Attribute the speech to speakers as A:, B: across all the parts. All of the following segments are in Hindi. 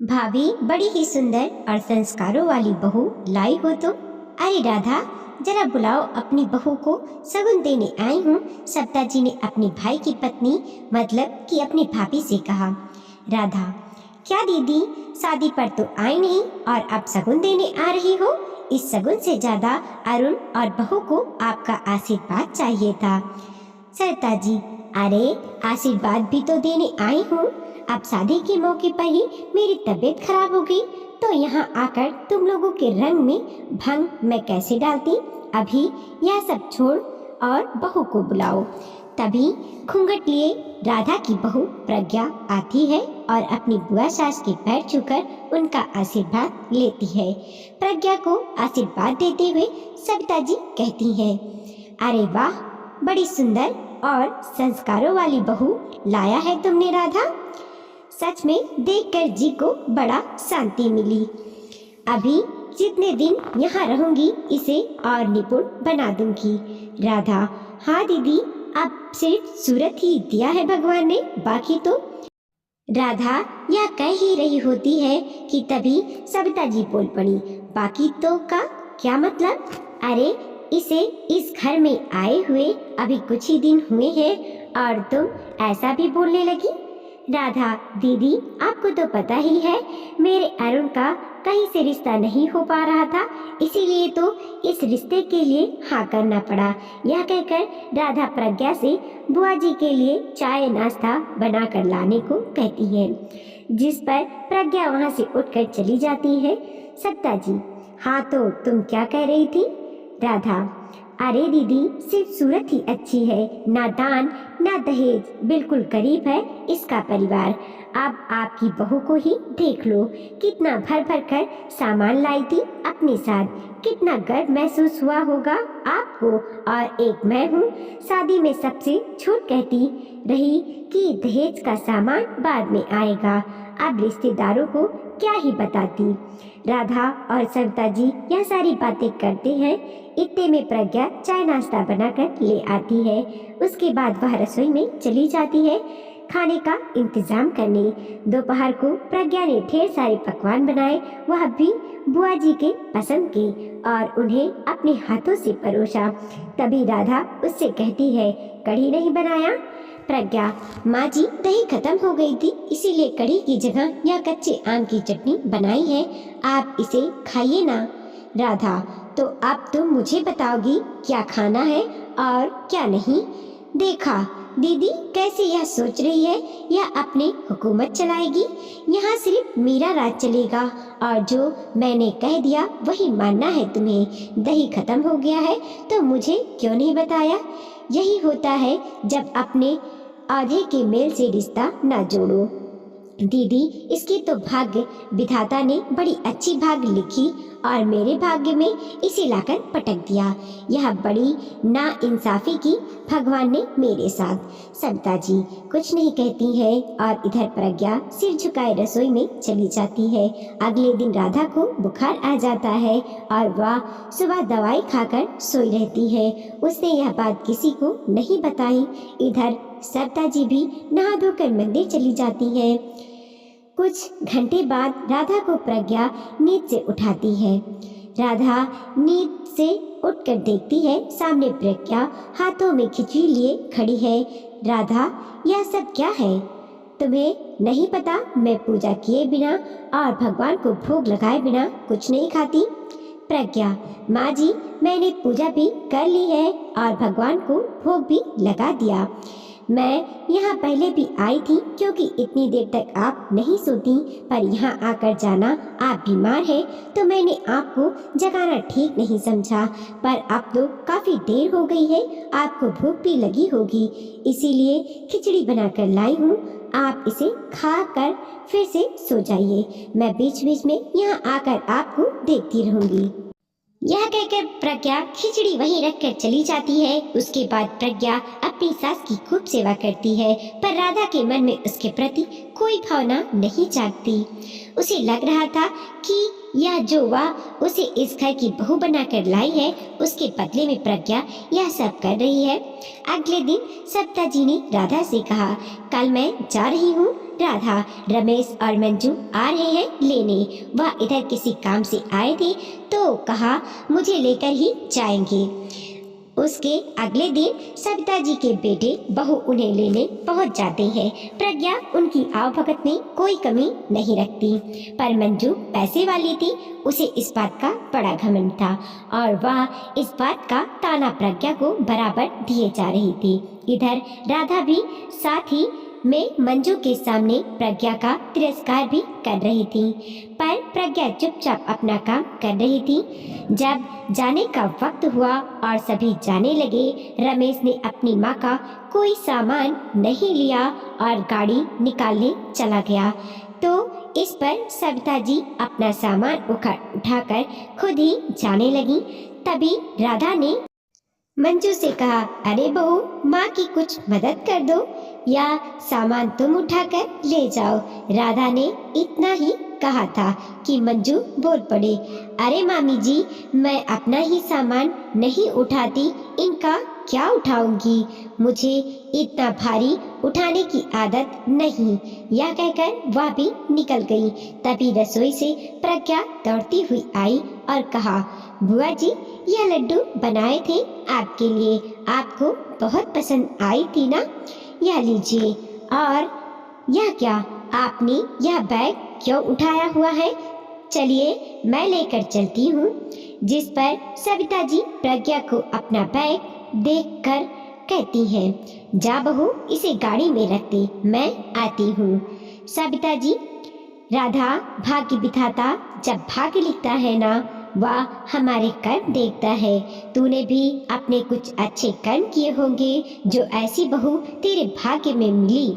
A: भाभी बड़ी ही सुंदर और संस्कारों वाली बहू लाई हो तुम। अरे राधा, जरा बुलाओ अपनी बहू को, सगुन देने आई हूँ। सविता जी ने अपने भाई की पत्नी मतलब कि अपनी भाभी से कहा। राधा, क्या दीदी, शादी पर तो आई नहीं और अब सगुन देने आ रही हो? इस सगुन से ज्यादा अरुण और बहू को आपका आशीर्वाद चाहिए था। सरिता जी, अरे आशीर्वाद भी तो देने आई हूँ। अब शादी के मौके पर ही मेरी तबीयत खराब हो गई तो यहाँ आकर तुम लोगों के रंग में भंग मैं कैसे डालती। अभी यह सब छोड़ और बहू को बुलाओ। तभी घूंघट लिए राधा की बहू प्रज्ञा आती है और अपनी बुआ सास के पैर छूकर उनका आशीर्वाद लेती है। प्रज्ञा को आशीर्वाद देते हुए सविता जी कहती हैं, अरे वाह, बड़ी सुंदर और संस्कारों वाली बहू लाया है तुमने राधा। सच में देखकर जी को बड़ा शांति मिली। अभी जितने दिन यहाँ रहूंगी इसे और निपुण बना दूंगी। राधा, हाँ दीदी, अब सिर्फ सूरत ही दिया है भगवान ने, बाकी तो। राधा यह कह ही रही होती है कि तभी सविता जी बोल पड़ी, बाकी तो का क्या मतलब? अरे इसे इस घर में आए हुए अभी कुछ ही दिन हुए हैं और तुम ऐसा भी बोलने लगी। राधा दीदी, आपको तो पता ही है मेरे अरुण का कहीं से रिश्ता नहीं हो पा रहा था, इसीलिए तो इस रिश्ते के लिए हाँ करना पड़ा। यह कहकर राधा प्रज्ञा से बुआ जी के लिए चाय नाश्ता बना कर लाने को कहती है, जिस पर प्रज्ञा वहाँ से उठकर चली जाती है। सत्ता जी, हाँ तो तुम क्या कह रही थी? राधा, अरे दीदी, सिर्फ सूरत ही अच्छी है, ना दान ना दहेज, बिल्कुल करीब है इसका परिवार। अब आपकी बहू को ही देख लो, कितना भर भर कर सामान लाई थी अपने साथ। कितना गर्व महसूस हुआ होगा आपको। और एक मैं हूँ, शादी में सबसे छूट कहती रही कि दहेज का सामान बाद में आएगा। अब रिश्तेदारों को क्या ही बताती। राधा और सविता जी यह सारी बातें करते हैं। इतने में प्रज्ञा चाय नाश्ता बनाकर ले आती है। उसके बाद वह रसोई में चली जाती है खाने का इंतजाम करने। दोपहर को प्रज्ञा ने ढेर सारे पकवान बनाए, वह भी बुआ जी के पसंद के, और उन्हें अपने हाथों से परोसा। तभी राधा उससे कहती है, कढ़ी नहीं बनाया? प्रज्ञा, माँ जी दही खत्म हो गई थी, इसीलिए कढ़ी की जगह यह कच्चे आम की चटनी बनाई है, आप इसे खाइए ना। राधा, तो अब तुम मुझे बताओगी क्या खाना है और क्या नहीं। देखा दीदी कैसे यह सोच रही है, यह अपनी हुकूमत चलाएगी। यहाँ सिर्फ मेरा राज चलेगा और जो मैंने कह दिया वही मानना है तुम्हें। दही खत्म हो गया है तो मुझे क्यों नहीं बताया? यही होता है जब अपने आधे के मेल से रिश्ता न जोड़ो। दीदी, इसकी तो भाग्य विधाता ने बड़ी अच्छी भाग लिखी और मेरे भाग्य में इसे लाकर पटक दिया। यह बड़ी नाइंसाफी की भगवान ने मेरे साथ। सविता जी कुछ नहीं कहती है और इधर प्रज्ञा सिर झुकाए रसोई में चली जाती है। अगले दिन राधा को बुखार आ जाता है और वह सुबह दवाई खाकर सोई रहती है। उसने यह बात किसी को नहीं बताई। इधर सविता जी भी नहा धोकर मंदिर चली जाती है। कुछ घंटे बाद राधा को प्रज्ञा नींद से उठाती है। राधा नींद से उठकर देखती है सामने प्रज्ञा हाथों में खिचड़ी लिए खड़ी है। राधा, यह सब क्या है? तुम्हें नहीं पता मैं पूजा किए बिना और भगवान को भोग लगाए बिना कुछ नहीं खाती? प्रज्ञा, माँ जी मैंने पूजा भी कर ली है और भगवान को भोग भी लगा दिया। मैं यहाँ पहले भी आई थी क्योंकि इतनी देर तक आप नहीं सोती, पर यहाँ आकर जाना, आप बीमार हैं तो मैंने आपको जगाना ठीक नहीं समझा, पर अब तो काफ़ी देर हो गई है, आपको भूख भी लगी होगी, इसीलिए खिचड़ी बनाकर लाई हूँ। आप इसे खा कर फिर से सो जाइए, मैं बीच बीच में यहाँ आकर आपको देखती रहूँगी। यह कहकर प्रज्ञा खिचड़ी वहीं रखकर चली जाती है। उसके बाद प्रज्ञा अपनी सास की खूब सेवा करती है, पर राधा के मन में उसके प्रति कोई भावना नहीं जागती। उसे लग रहा था कि यह जो वह उसे इस घर की बहू बनाकर लाई है, उसके बदले में प्रज्ञा यह सब कर रही है। अगले दिन सविता जी ने राधा से कहा, कल मैं जा रही हूँ राधा, रमेश और मंजू आ रहे हैं लेने। वह इधर किसी काम से आए थे तो कहा मुझे लेकर ही जाएंगे। उसके अगले दिन सविता जी के बेटे बहू उन्हें लेने पहुंच जाते हैं। प्रज्ञा उनकी आवभगत में कोई कमी नहीं रखती, पर मंजू पैसे वाली थी, उसे इस बात का बड़ा घमंड था और वह इस बात का ताना प्रज्ञा को बराबर दिए जा रही थी। इधर राधा भी साथ ही में मंजू के सामने प्रज्ञा का तिरस्कार भी कर रही थी, पर प्रज्ञा चुपचाप अपना काम कर रही थी। जब जाने का वक्त हुआ और सभी जाने लगे, रमेश ने अपनी माँ का कोई सामान नहीं लिया और गाड़ी निकालने चला गया, तो इस पर सविता जी अपना सामान उठाकर खुद ही जाने लगी। तभी राधा ने मंजू से कहा, अरे बहू, माँ की कुछ मदद कर दो या सामान तुम उठाकर ले जाओ। राधा ने इतना ही कहा था कि मंजू बोल पड़े, अरे मामी जी, मैं अपना ही सामान नहीं उठाती, इनका क्या उठाऊंगी, मुझे इतना भारी उठाने की आदत नहीं। यह कहकर वह भी निकल गई। तभी रसोई से प्रज्ञा दौड़ती हुई आई और कहा, बुआ जी, यह लड्डू बनाए थे आपके लिए, आपको बहुत पसंद आई थी ना, यह लीजिए। और यह क्या, आपने यह बैग क्यों उठाया हुआ है, चलिए मैं लेकर चलती हूँ। जिस पर सविता जी प्रज्ञा को अपना बैग देखकर कहती हैं, जा बहू, इसे गाड़ी में रख दे, मैं आती हूँ। सविता जी, राधा, भाग्य विधाता जब भाग्य लिखता है ना, वह हमारे कर्म देखता है। तूने भी अपने कुछ अच्छे कर्म किए होंगे जो ऐसी बहू तेरे भाग्य में मिली,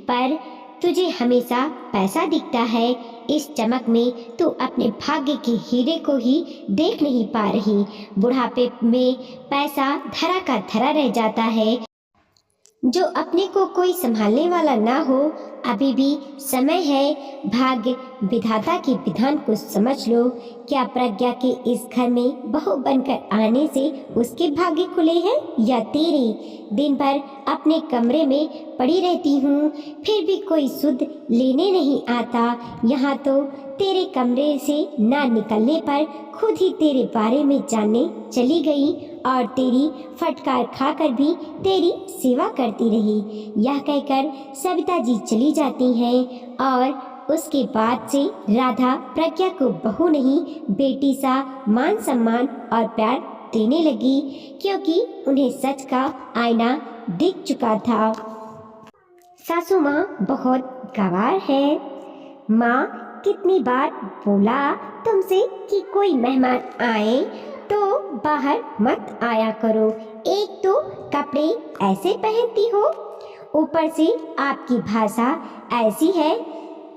A: पर तुझे हमेशा पैसा दिखता है। इस चमक में तू अपने भाग्य के हीरे को ही देख नहीं पा रही। बुढ़ापे में पैसा धरा का धरा रह जाता है। जो अपने को कोई संभालने वाला ना हो, अभी भी समय है। भाग्य विधाता के विधान को समझ लो। क्या प्रज्ञा के इस घर में बहू बनकर आने से उसके भाग्य खुले हैं या तेरे? दिन भर अपने कमरे में पड़ी रहती हूँ, फिर भी कोई सुध लेने नहीं आता। यहाँ तो तेरे कमरे से ना निकलने पर खुद ही तेरे बारे में जानने चली गई और तेरी फटकार खाकर भी तेरी सेवा करती रही। यह कहकर सविता जी चली जाती हैं और उसके बाद से राधा प्रज्ञा को बहू नहीं, बेटी सा मान सम्मान और प्यार देने लगी, क्योंकि उन्हें सच का आईना दिख चुका था। सासू माँ बहुत गंवार है। माँ, कितनी बार बोला तुमसे कि कोई मेहमान आए तो बाहर मत आया करो। एक तो कपड़े ऐसे पहनती हो, ऊपर से आपकी भाषा ऐसी है।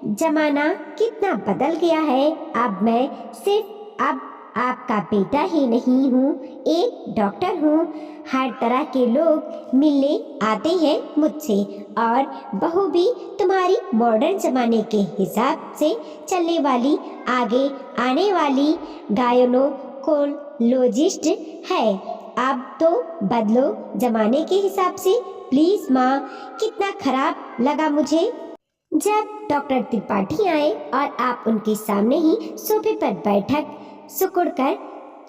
A: जमाना कितना बदल गया है। अब मैं सिर्फ आपका बेटा ही नहीं हूँ, एक डॉक्टर हूँ। हर तरह के लोग मिलने आते हैं मुझसे, और बहू भी तुम्हारी मॉडर्न जमाने के हिसाब से चलने वाली, आगे आने वाली गायनोकोलॉजिस्ट है। अब तो बदलो जमाने के हिसाब से प्लीज माँ। कितना खराब लगा मुझे जब डॉक्टर त्रिपाठी आए और आप उनके सामने ही सोफे पर बैठक सिकुड़कर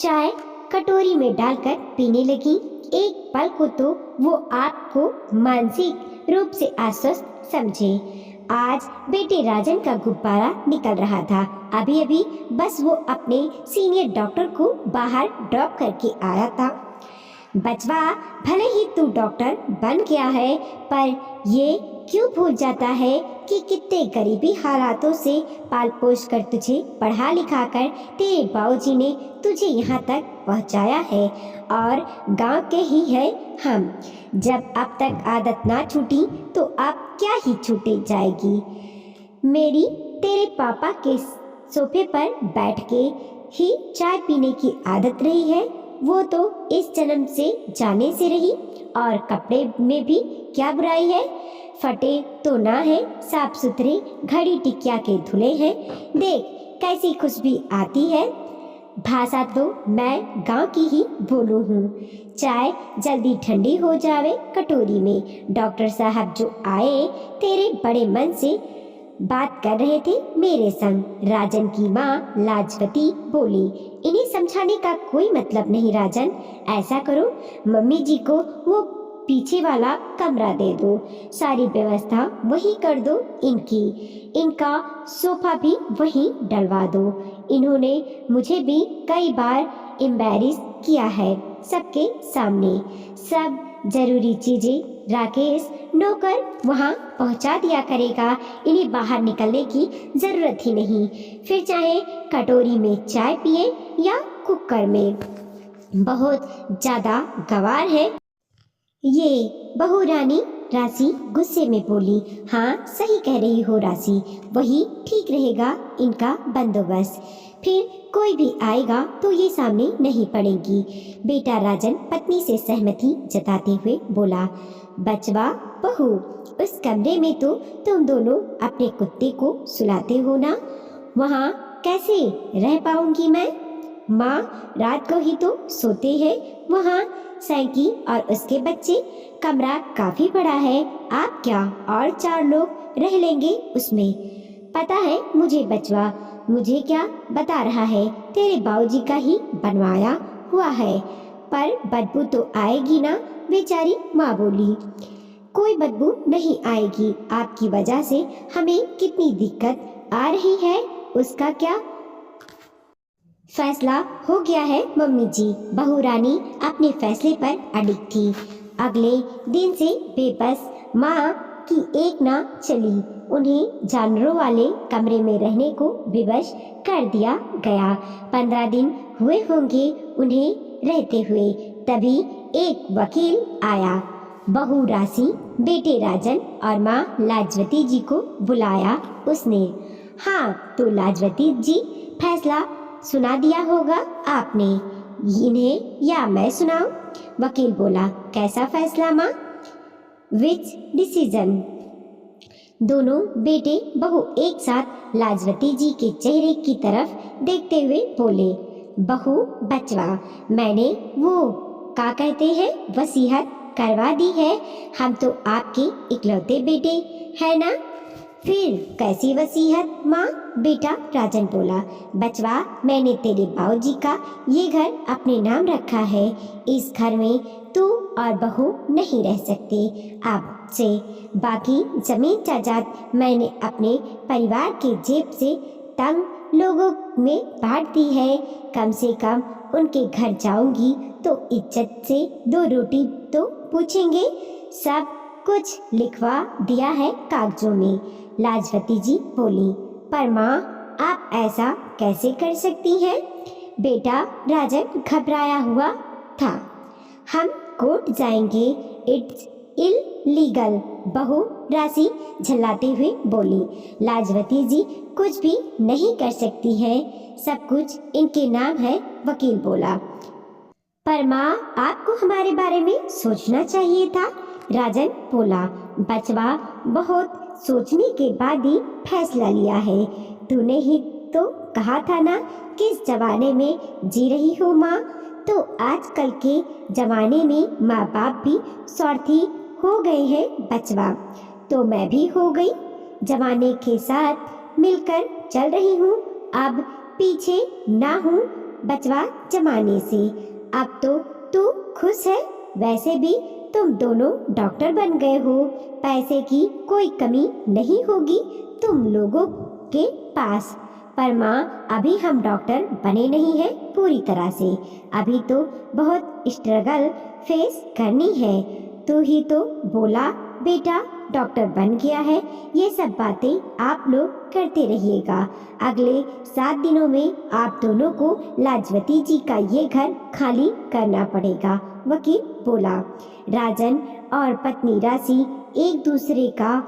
A: चाय कटोरी में डालकर पीने लगी। एक पल को तो वो आपको मानसिक रूप से अस्वस्थ समझे। आज बेटे राजन का गुब्बारा निकल रहा था। अभी अभी बस वो अपने सीनियर डॉक्टर को बाहर ड्रॉप करके आया था। बचवा, भले ही तू डॉक्टर बन गया है, पर ये क्यों भूल जाता है कि कितने गरीबी हालातों से पाल पोस कर तुझे पढ़ा लिखा कर तेरे बाबूजी ने तुझे यहाँ तक पहुँचाया है, और गांव के ही है हम। जब अब तक आदत ना छूटी तो अब क्या ही छूटे जाएगी। मेरी तेरे पापा के सोफे पर बैठ के ही चाय पीने की आदत रही है, वो तो इस जन्म से जाने से रही। और कपड़े में भी क्या बुराई है, फटे तो ना है, साफ सुथरे घड़ी टिकिया के धुले हैं। देख कैसी खुशबू आती है। भाषा तो मैं गांव की ही बोलूं हूँ। चाय जल्दी ठंडी हो जावे कटोरी में। डॉक्टर साहब जो आए तेरे बड़े मन से बात कर रहे थे मेरे संग। राजन की माँ लाजवती बोली, इन्हें समझाने का कोई मतलब नहीं राजन। ऐसा करो मम्मी जी को वो पीछे वाला कमरा दे दो, सारी व्यवस्था वही कर दो इनकी। इनका सोफा भी वहीं डलवा दो। इन्होंने मुझे भी कई बार एम्बैरेस किया है सबके सामने। सब जरूरी चीजें राकेश नौकर वहाँ पहुँचा दिया करेगा। इन्हें बाहर निकलने की जरूरत ही नहीं। फिर चाहे कटोरी में चाय पिए या कुकर में। बहुत ज्यादा गवार है ये। बहू रानी राशि गुस्से में बोली, हाँ सही कह रही हो राशि, वही ठीक रहेगा इनका बंदोबस्त। फिर कोई भी आएगा तो ये सामने नहीं पड़ेगी। बेटा राजन पत्नी से सहमति जताते हुए बोला, बचवा बहू उस कमरे में तो तुम दोनों अपने कुत्ते को सुलाते हो ना, वहाँ कैसे रह पाऊंगी मैं। माँ रात को ही तो सोते हैं वहाँ सैंकी और उसके बच्चे। कमरा काफी बड़ा है, आप क्या और 4 लोग रह लेंगे उसमें। पता है मुझे बचवा, मुझे क्या बता रहा है, तेरे बाबूजी का ही बनवाया हुआ है। पर बदबू तो आएगी ना, बेचारी माँ बोली। कोई बदबू नहीं आएगी, आपकी वजह से हमें कितनी दिक्कत आ रही है उसका क्या फैसला हो गया है मम्मी जी। बहू रानी अपने फैसले पर अडिग थी। अगले दिन से बेबस माँ की एक ना चली। उन्हें जानवरों वाले कमरे में रहने को विवश कर दिया गया। 15 दिन हुए होंगे उन्हें रहते हुए। तभी एक वकील आया। बहू राशि, बेटे राजन और माँ लाजवती जी को बुलाया उसने। हाँ तो लाजवती जी फैसला सुना दिया होगा आपने इन्हें या मैं सुनाऊं? वकील बोला, कैसा फैसला माँ? विच डिसीजन? दोनों बेटे बहू एक साथ लाजवती जी के चेहरे की तरफ देखते हुए बोले, बहू बचवा मैंने वो क्या कहते हैं वसीयत करवा दी है। हम तो आपके इकलौते बेटे हैं ना। फिर कैसी वसीयत माँ? बेटा राजन बोला, बचवा मैंने तेरे बाबूजी का ये घर अपने नाम रखा है। इस घर में तू और बहू नहीं रह सकते अब से। बाकी जमीन जायदाद मैंने अपने परिवार के जेब से तंग लोगों में बांट दी है। कम से कम उनके घर जाऊंगी तो इज्जत से 2 रोटी तो पूछेंगे। सब कुछ लिखवा दिया है कागजों में। लाजवती जी बोली, पर माँ आप ऐसा कैसे कर सकती हैं? बेटा राजन घबराया हुआ था। हम कोर्ट जाएंगे, इट्स इलीगल। बहू राशि झल्लाते हुए बोली, लाजवती जी कुछ भी नहीं कर सकती हैं, सब कुछ इनके नाम है। वकील बोला, पर माँ आपको हमारे बारे में सोचना चाहिए था। राजन बोला, बचवा बहुत सोचने के बाद ही फैसला लिया है। तूने ही तो कहा था ना किस जमाने में जी रही हो माँ। तो आजकल के जमाने में माँ बाप भी स्वार्थी हो गए हैं बचवा। तो मैं भी हो गई, जमाने के साथ मिलकर चल रही हूँ। अब पीछे ना हूँ बचवा जमाने से। अब तो तू खुश है। वैसे भी तुम दोनों डॉक्टर बन गए हो, पैसे की कोई कमी नहीं होगी तुम लोगों के पास। पर माँ अभी हम डॉक्टर बने नहीं हैं पूरी तरह से। अभी तो बहुत स्ट्रगल फेस करनी है। तू ही तो बोला बेटा डॉक्टर बन गया है। ये सब बातें आप लोग करते रहिएगा। अगले 7 दिनों में आप दोनों को लाजवती जी का ये घर खाली करना पड़ेगा। वकील बोला। राजन और पत्नी राशि एक दूसरे का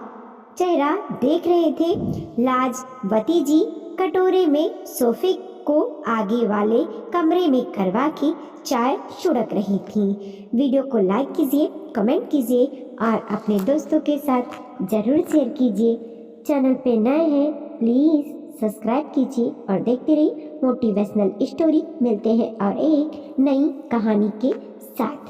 A: चेहरा देख रहे थे। लाजवती जी कटोरे में सोफे को आगे वाले कमरे में करवा के चाय छुड़क रही थी। वीडियो को लाइक कीजिए, कमेंट कीजिए और अपने दोस्तों के साथ ज़रूर शेयर कीजिए। चैनल पे नए हैं प्लीज़ सब्सक्राइब कीजिए और देखते रहिए मोटिवेशनल स्टोरी। मिलते हैं और एक नई कहानी के साथ।